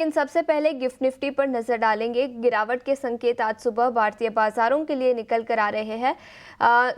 इन सबसे पहले gift Nifty पर नजर डालेंगे। गिरावट के संकेत आज सुबह भारतीय बाजारों के लिए निकल कर आ रहे हैं।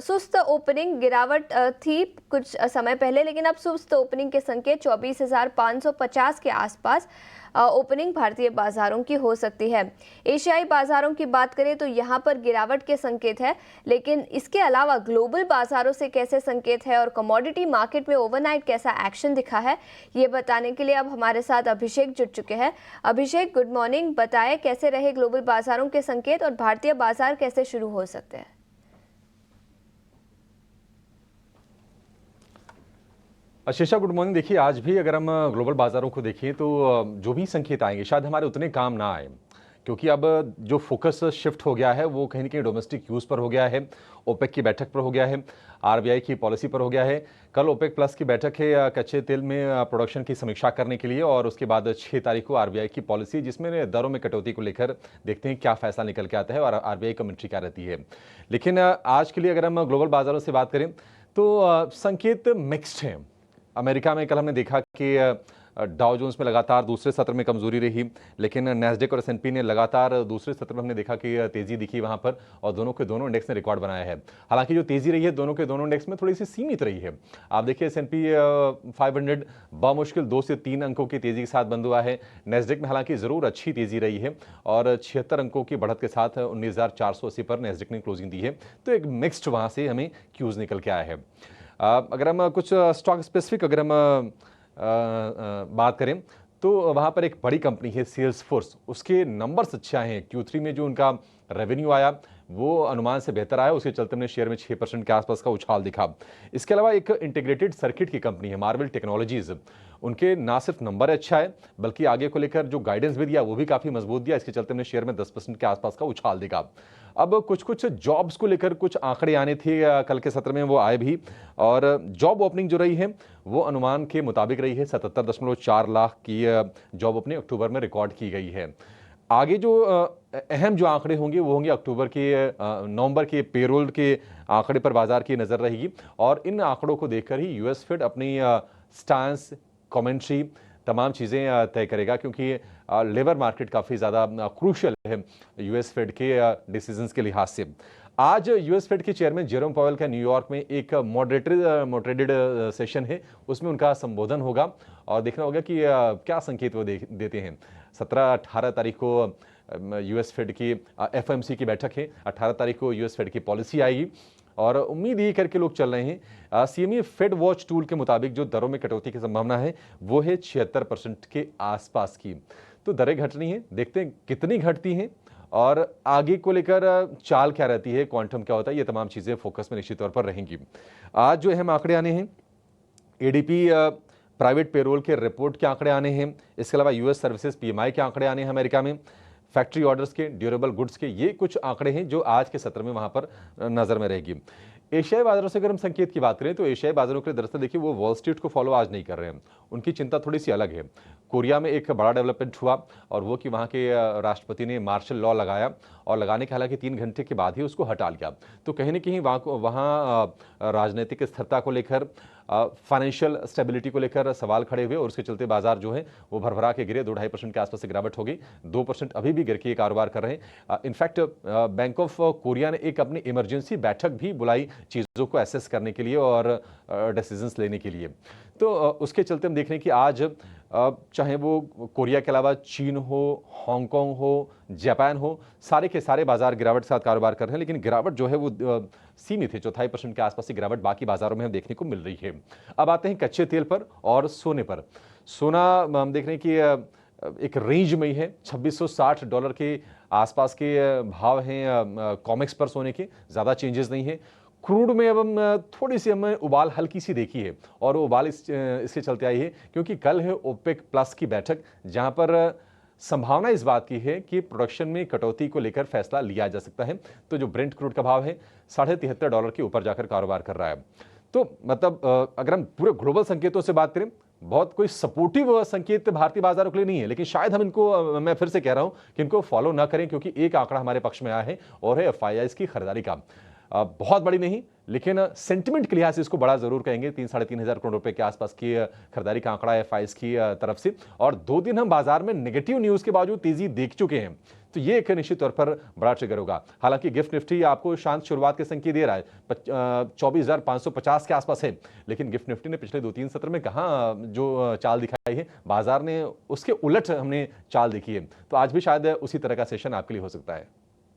सुस्त ओपनिंग गिरावट थी कुछ समय पहले, लेकिन अब सुस्त ओपनिंग के संकेत 24,550 के आसपास ओपनिंग भारतीय बाजारों की हो सकती है। एशियाई बाजारों की बात करें तो यहां पर गिरावट के संकेत है, लेकिन इसके अलावा ग्लोबल बाजारों से कैसे संकेत है और कमोडिटी मार्केट में ओवरनाइट कैसा एक्शन दिखा है, ये बताने के लिए अब हमारे साथ अभिषेक जुड़ चुके हैं। अभिषेक, गुड मॉर्निंग। बताएं कैसे रहे ग्लोबल बाजारों के संकेत और भारतीय बाजार कैसे शुरू हो सकते हैं? आशीषा, गुड मॉर्निंग। देखिए, आज भी अगर हम ग्लोबल बाजारों को देखें तो जो भी संकेत आएंगे शायद हमारे उतने काम ना आए, क्योंकि अब जो फोकस शिफ्ट हो गया है वो कहीं ना कहीं डोमेस्टिक यूज़ पर हो गया है, ओपेक की बैठक पर हो गया है, आरबीआई की पॉलिसी पर हो गया है। कल ओपेक प्लस की बैठक है कच्चे तेल में प्रोडक्शन की समीक्षा करने के लिए, और उसके बाद 6 तारीख को आरबीआई की पॉलिसी, जिसमें दरों में कटौती को लेकर देखते हैं क्या फैसला निकल के आता है और आरबीआई कमेंट्री क्या रहती है। लेकिन आज के लिए अगर हम ग्लोबल बाजारों से बात करें तो संकेत मिक्स्ड हैं। अमेरिका में कल हमने देखा कि डाउ जोन्स में लगातार दूसरे सत्र में कमजोरी रही, लेकिन नैस्डैक और एसएनपी ने लगातार दूसरे सत्र में हमने देखा कि तेजी दिखी वहां पर, और दोनों के दोनों इंडेक्स ने रिकॉर्ड बनाया है। हालांकि जो तेजी रही है दोनों के दोनों इंडेक्स में थोड़ी सी सीमित रही है। आप देखिए, एसएनपी 500 बामुश्किल 2 से 3 अंकों की तेजी के साथ बंद हुआ है। नैस्डैक में हालांकि जरूर अच्छी तेजी रही है और 76 अंकों की बढ़त के साथ 19,480 पर नैस्डैक ने क्लोजिंग दी है। तो एक मिक्स्ड वहां से हमें क्यूज निकल के आया है। अगर हम कुछ स्टॉक स्पेसिफिक अगर हम बात करें तो वहाँ पर एक बड़ी कंपनी है सेल्सफोर्स, उसके नंबर्स अच्छे आए हैं। Q3 में जो उनका रेवेन्यू आया वो अनुमान से बेहतर आया, उसके चलते हमने शेयर में 6% के आसपास का उछाल दिखा। इसके अलावा एक इंटीग्रेटेड सर्किट की कंपनी है मार्वल टेक्नोलॉजीज, उनके ना सिर्फ नंबर अच्छा है बल्कि आगे को लेकर जो गाइडेंस भी दिया वो भी काफ़ी मजबूत दिया। इसके चलते हमने शेयर में 10% के आसपास का उछाल दिखा। अब कुछ कुछ जॉब्स को लेकर कुछ आंकड़े आने थे कल के सत्र में, वो आए भी, और जॉब ओपनिंग जो रही है वो अनुमान के मुताबिक रही है। 77.4 लाख की जॉब ओपनिंग अक्टूबर में रिकॉर्ड की गई है। आगे जो अहम जो आंकड़े होंगे वो होंगे अक्टूबर के नवंबर के पेरोल के आंकड़े पर बाजार की नजर रहेगी, और इन आंकड़ों को देखकर ही यूएस फेड अपनी स्टांस, कमेंट्री, तमाम चीज़ें तय करेगा, क्योंकि लेबर मार्केट काफ़ी ज़्यादा क्रूशियल है यूएस फेड के डिसीजंस के लिहाज से। आज यूएस फेड के चेयरमैन जेरोम पावेल का न्यूयॉर्क में एक मॉडरेटेड सेशन है, उसमें उनका संबोधन होगा और देखना होगा कि क्या संकेत वो देते हैं। 17-18 तारीख को यूएस फेड की एफओएमसी की बैठक है, 18 तारीख को यूएस फेड की पॉलिसी आएगी, और उम्मीद ये करके लोग चल रहे हैं सीएमई फेड वॉच टूल के मुताबिक जो दरों में कटौती की संभावना है वो है 76% के आसपास की। तो दरें घट रही हैं, देखते हैं कितनी घटती हैं और आगे को लेकर चाल क्या रहती है, क्वांटम क्या होता है, ये तमाम चीज़ें फोकस में निश्चित तौर पर रहेंगी। आज जो अहम आंकड़े आने हैं, एडीपी प्राइवेट पेरोल के रिपोर्ट के आंकड़े आने हैं, इसके अलावा यूएस सर्विसेज पीएमआई के आंकड़े आने हैं अमेरिका में, फैक्ट्री ऑर्डर्स के, ड्यूरेबल गुड्स के, ये कुछ आंकड़े हैं जो आज के सत्र में वहां पर नजर में रहेगी। एशियाई बाजारों से अगर हम संकेत की बात करें तो एशियाई बाजारों के लिए दरअसल देखिए वो वॉल स्ट्रीट को फॉलो आज नहीं कर रहे हैं, उनकी चिंता थोड़ी सी अलग है। कोरिया में एक बड़ा डेवलपमेंट हुआ और वो कि वहाँ के राष्ट्रपति ने मार्शल लॉ लगाया, और लगाने के हालांकि 3 घंटे के बाद ही उसको हटा लिया। तो कहीं ना कहीं वहाँ राजनीतिक स्थिरता को लेकर, फाइनेंशियल स्टेबिलिटी को लेकर सवाल खड़े हुए, और उसके चलते बाजार जो है वो भरभरा के गिरे। 2-2.5% के आसपास से गिरावट हो गई, 2% अभी भी गिर के कारोबार कर रहे हैं। इनफैक्ट बैंक ऑफ कोरिया ने एक अपनी इमरजेंसी बैठक भी बुलाई चीज़ों को एसेस करने के लिए और डिसीजंस लेने के लिए। तो उसके चलते हम देख रहे हैं कि आज चाहे वो कोरिया के अलावा चीन हो, हांगकांग हो, जापान हो, सारे के सारे बाजार गिरावट के साथ कारोबार कर रहे हैं, लेकिन गिरावट जो है वो सीमित है। 0.25% के आसपास की गिरावट बाकी बाजारों में हम देखने को मिल रही है। अब आते हैं कच्चे तेल पर और सोने पर। सोना हम देख रहे हैं कि एक रेंज में ही है, $2660 के आसपास के भाव हैं कॉमेक्स पर सोने के, ज़्यादा चेंजेस नहीं है। क्रूड में अब हम थोड़ी सी हमने उबाल हल्की सी देखी है, और वो उबाल इसके चलते आई है क्योंकि कल है ओपेक प्लस की बैठक, जहां पर संभावना इस बात की है कि प्रोडक्शन में कटौती को लेकर फैसला लिया जा सकता है। तो जो ब्रेंट क्रूड का भाव है $73 के ऊपर जाकर कारोबार कर रहा है। तो मतलब अगर हम पूरे ग्लोबल संकेतों से बात करें, बहुत कोई सपोर्टिव संकेत भारतीय बाजारों के लिए नहीं है, लेकिन शायद हम इनको, मैं फिर से कह रहा हूं कि इनको फॉलो ना करें, क्योंकि एक आंकड़ा हमारे पक्ष में आया है और है एफआईआईज की खरीदारी का। बहुत बड़ी नहीं, लेकिन सेंटिमेंट के लिहाज से इसको बड़ा जरूर कहेंगे। 3-3.5 करोड़ रुपए के आसपास की खरीदारी का आंकड़ा है फाइज की तरफ से, और 2 दिन हम बाजार में नेगेटिव न्यूज के बावजूद तेजी देख चुके हैं, तो ये एक निश्चित तौर पर बड़ा ट्रिगर होगा। हालांकि गिफ्ट निफ्टी आपको शांत शुरुआत के संकेत दे रहा है, 24,550 के आसपास है, लेकिन गिफ्ट निफ्टी ने पिछले 2-3 सत्र में कहाँ जो चाल दिखाई है, बाजार ने उसके उलट हमने चाल देखी है। तो आज भी शायद उसी तरह का सेशन आपके लिए हो सकता है।